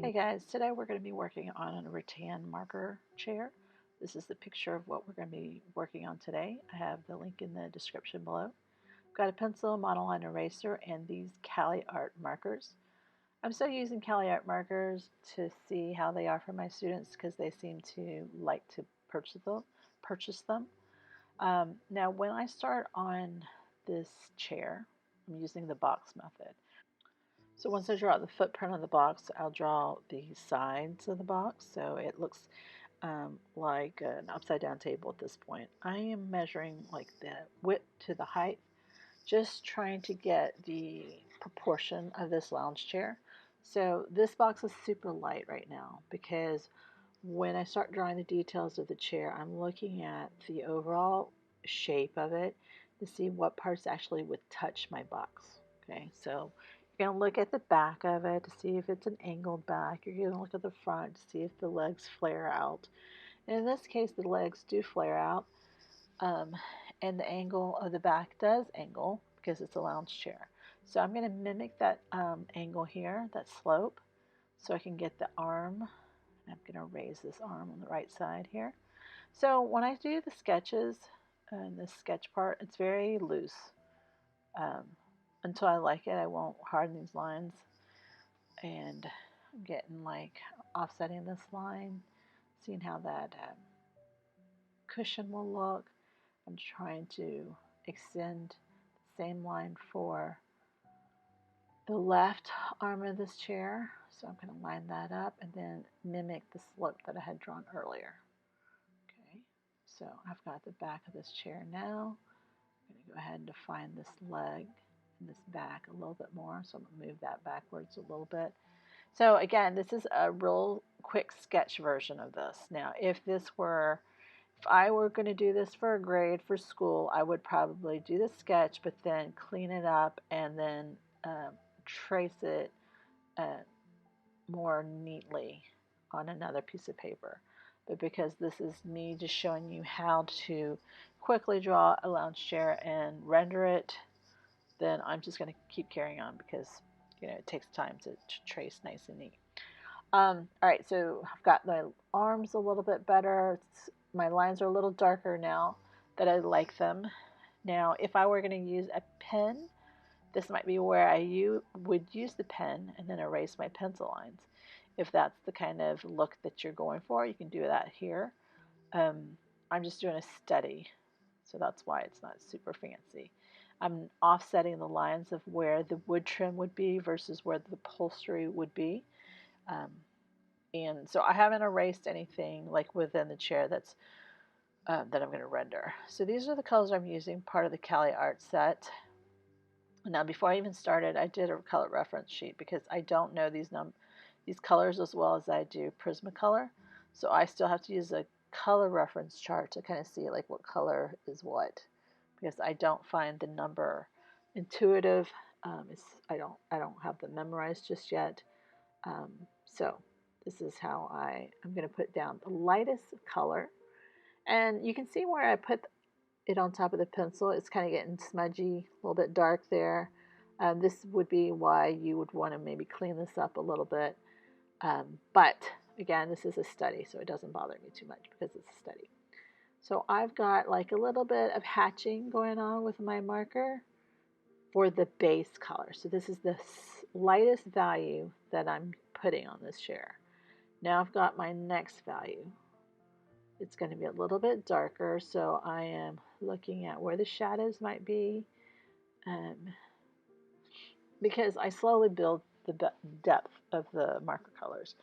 Hey guys, today we're going to be working on a rattan marker chair. This is the picture of what we're going to be working on today. I have the link in the description below. I've got a pencil, monoline eraser, and these Cali Art markers. I'm still using Cali Art markers to see how they are for my students because they seem to like to purchase them. Now when I start on this chair, I'm using the box method. So once I draw the footprint of the box, I'll draw the sides of the box so it looks like an upside down table at this point. I am measuring like the width to the height, just trying to get the proportion of this lounge chair. So this box is super light right now because when I start drawing the details of the chair, I'm looking at the overall shape of it to see what parts actually would touch my box. Okay, so you're going to look at the back of it to see if it's an angled back. You're going to look at the front to see if the legs flare out. And in this case, the legs do flare out, and the angle of the back does angle because it's a lounge chair. So I'm going to mimic that angle here, that slope, so I can get the arm. I'm going to raise this arm on the right side here. So when I do the sketches and this sketch part, it's very loose. Until I like it, I won't harden these lines. And I'm getting like offsetting this line, seeing how that cushion will look. I'm trying to extend the same line for the left arm of this chair. So I'm going to line that up and then mimic the slope that I had drawn earlier. Okay, so I've got the back of this chair now. I'm going to go ahead and define this leg and this back a little bit more. So I'm going to move that backwards a little bit. So again, this is a real quick sketch version of this. Now, if I were going to do this for a grade for school, I would probably do the sketch, but then clean it up and then trace it more neatly on another piece of paper. But because this is me just showing you how to quickly draw a lounge chair and render it, then I'm just going to keep carrying on because it takes time to trace nice and neat. Alright, so I've got my arms a little bit better. My lines are a little darker now that I like them. Now, if I were going to use a pen, this might be where I would use the pen and then erase my pencil lines. If that's the kind of look that you're going for, you can do that here. I'm just doing a study, so that's why it's not super fancy. I'm offsetting the lines of where the wood trim would be versus where the upholstery would be. And so I haven't erased anything like within the chair that I'm going to render. So these are the colors I'm using, part of the Cali Art set. Now before I even started, I did a color reference sheet because I don't know these colors as well as I do Prismacolor. So I still have to use a color reference chart to kind of see like what color is what, because I don't find the number intuitive. I don't have them memorized just yet. So this is how I'm going to put down the lightest color, and you can see where I put it on top of the pencil. It's kind of getting smudgy, a little bit dark there. This would be why you would want to maybe clean this up a little bit. But again, this is a study, so it doesn't bother me too much because it's a study. So I've got like a little bit of hatching going on with my marker for the base color. So this is the lightest value that I'm putting on this chair. Now I've got my next value. It's going to be a little bit darker, so I am looking at where the shadows might be, because I slowly build the depth of the marker colors.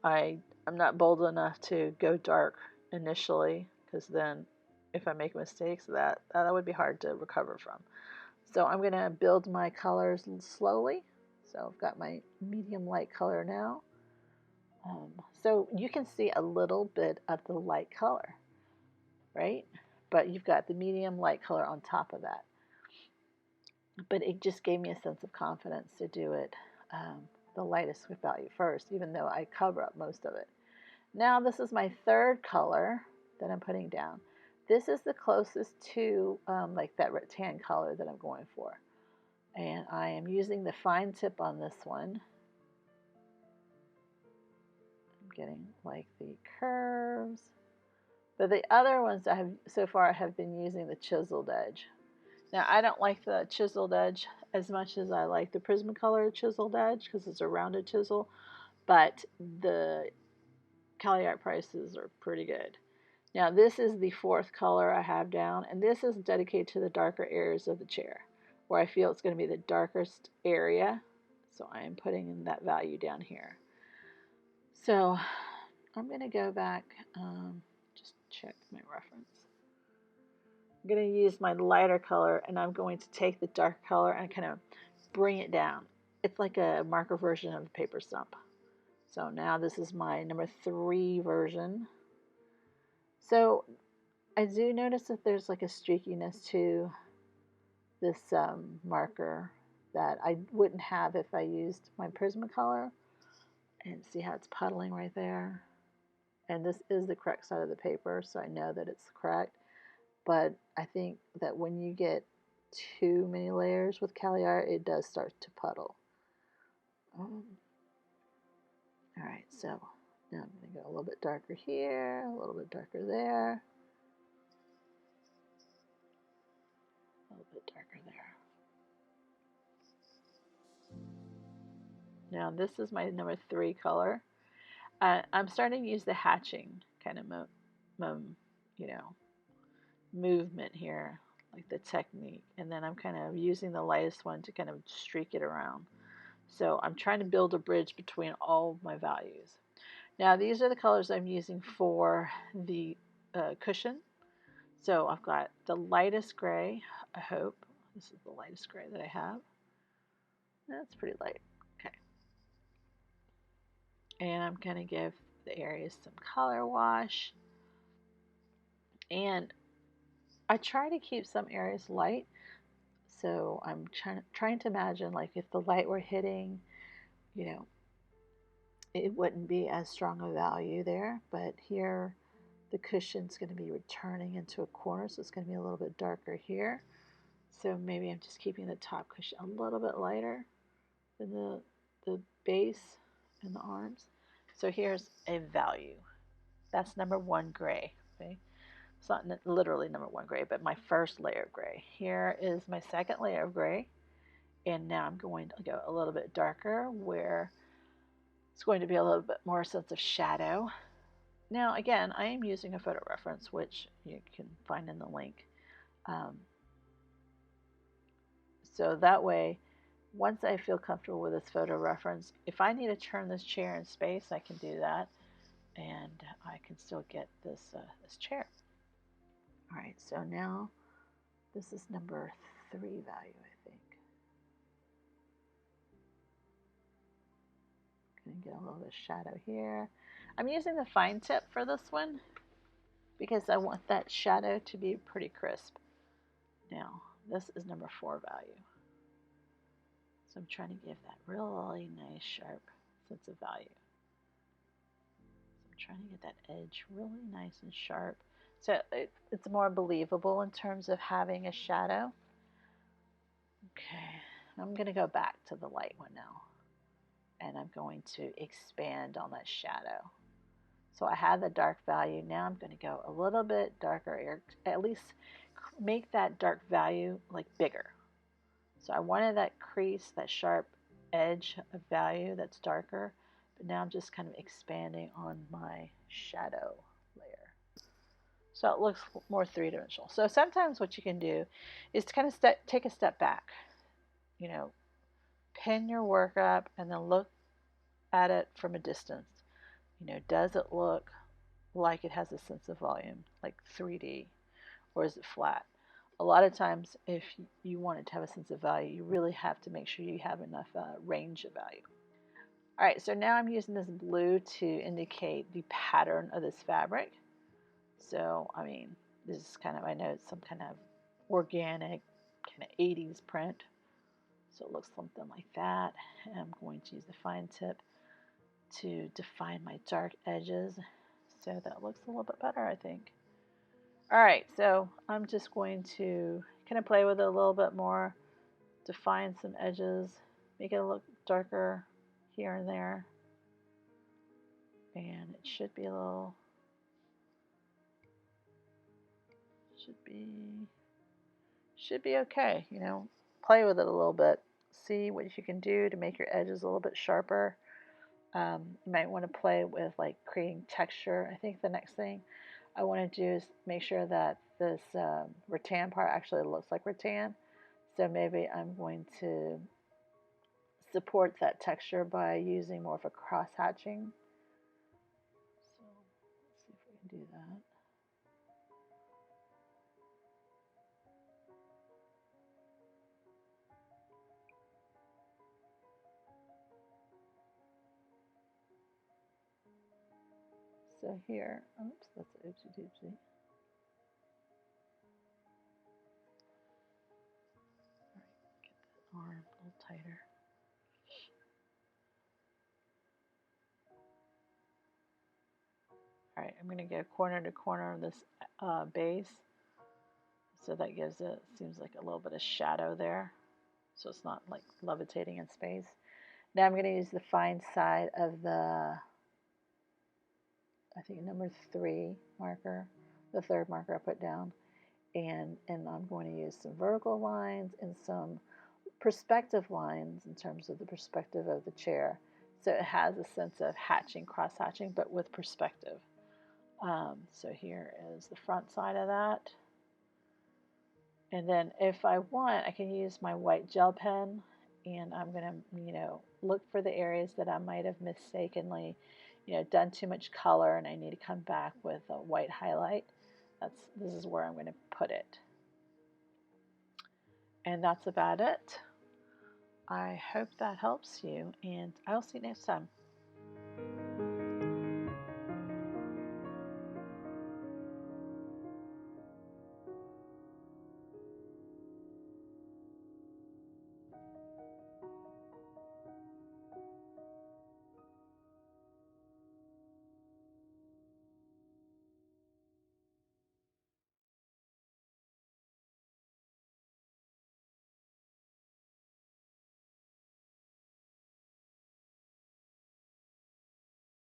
I'm not bold enough to go dark initially, because then if I make mistakes, that would be hard to recover from. So I'm going to build my colors slowly. So I've got my medium light color now. So you can see a little bit of the light color, right? But you've got the medium light color on top of that. But it just gave me a sense of confidence to do it the lightest value first, even though I cover up most of it. Now this is my third color that I'm putting down. This is the closest to like that rattan color that I'm going for. And I am using the fine tip on this one. getting like the curves. But the other ones I have so far I have been using the chiseled edge. Now I don't like the chiseled edge as much as I like the Prismacolor chiseled edge because it's a rounded chisel, but the Cali Art prices are pretty good. Now this is the fourth color I have down, and this is dedicated to the darker areas of the chair, where I feel it's going to be the darkest area. So I am putting in that value down here. So I'm going to go back, just check my reference. I'm going to use my lighter color, and I'm going to take the dark color and kind of bring it down. It's like a marker version of the paper stump. So now this is my number 3 version. So I do notice that there's like a streakiness to this marker that I wouldn't have if I used my Prismacolor. And see how it's puddling right there? And this is the correct side of the paper, so I know that it's correct. But I think that when you get too many layers with Cali Art, it does start to puddle. Alright, so now I'm going to go a little bit darker here, a little bit darker there, a little bit darker there. Now this is my number 3 color. I'm starting to use the hatching kind of movement here, like the technique, and then I'm kind of using the lightest one to kind of streak it around. So I'm trying to build a bridge between all of my values. Now these are the colors I'm using for the cushion. So I've got the lightest gray, I hope. This is the lightest gray that I have. That's pretty light. Okay. And I'm going to give the areas some color wash. And I try to keep some areas light. So I'm trying to imagine like if the light were hitting, it wouldn't be as strong a value there. But here the cushion's going to be returning into a corner, so it's going to be a little bit darker here. So maybe I'm just keeping the top cushion a little bit lighter than the base and the arms. So here's a value. That's number 1 gray. Okay? It's not literally number 1 gray, but my first layer of gray. Here is my second layer of gray. And now I'm going to go a little bit darker where it's going to be a little bit more sense of shadow. Now again, I am using a photo reference, which you can find in the link. So that way, once I feel comfortable with this photo reference, if I need to turn this chair in space, I can do that, and I can still get this chair. All right, so now this is number 3 value, I think. Gonna get a little bit of shadow here. I'm using the fine tip for this one because I want that shadow to be pretty crisp. Now, this is number 4 value. So I'm trying to give that really nice, sharp sense of value. So I'm trying to get that edge really nice and sharp. So it's more believable in terms of having a shadow. Okay, I'm going to go back to the light one now. And I'm going to expand on that shadow. So I have the dark value. Now I'm going to go a little bit darker, at least make that dark value like bigger. So I wanted that crease, that sharp edge of value that's darker, but now I'm just kind of expanding on my shadow layer. So it looks more 3-dimensional. So sometimes what you can do is to kind of take a step back, pin your work up and then look at it from a distance. Does it look like it has a sense of volume, like 3D, or is it flat? A lot of times, if you want it to have a sense of value, you really have to make sure you have enough range of value. All right, so now I'm using this blue to indicate the pattern of this fabric. So, this is kind of, I know it's some kind of organic, kind of 80s print. So it looks something like that. And I'm going to use the fine tip to define my dark edges. So that looks a little bit better, I think. Alright, so I'm just going to kind of play with it a little bit more, define some edges, make it look darker here and there. And it should be a little, should be okay. You know, play with it a little bit. See what you can do to make your edges a little bit sharper. You might want to play with like creating texture. I think the next thing I want to do is make sure that this rattan part actually looks like rattan. So maybe I'm going to support that texture by using more of a cross hatching. So let's see if we can do that. So here, oops, that's oopsie doopsie. All right, get that arm a little tighter. All right, I'm going to go corner to corner of this base. So that gives it, seems like a little bit of shadow there. So it's not like levitating in space. Now I'm going to use the fine side of the, I think number 3 marker, the third marker I put down. And I'm going to use some vertical lines and some perspective lines in terms of the perspective of the chair. So it has a sense of hatching, cross hatching, but with perspective. So here is the front side of that. And then if I want, I can use my white gel pen, and I'm going to, look for the areas that I might have mistakenly, done too much color and I need to come back with a white highlight. This is where I'm going to put it. And that's about it. I hope that helps you, and I'll see you next time.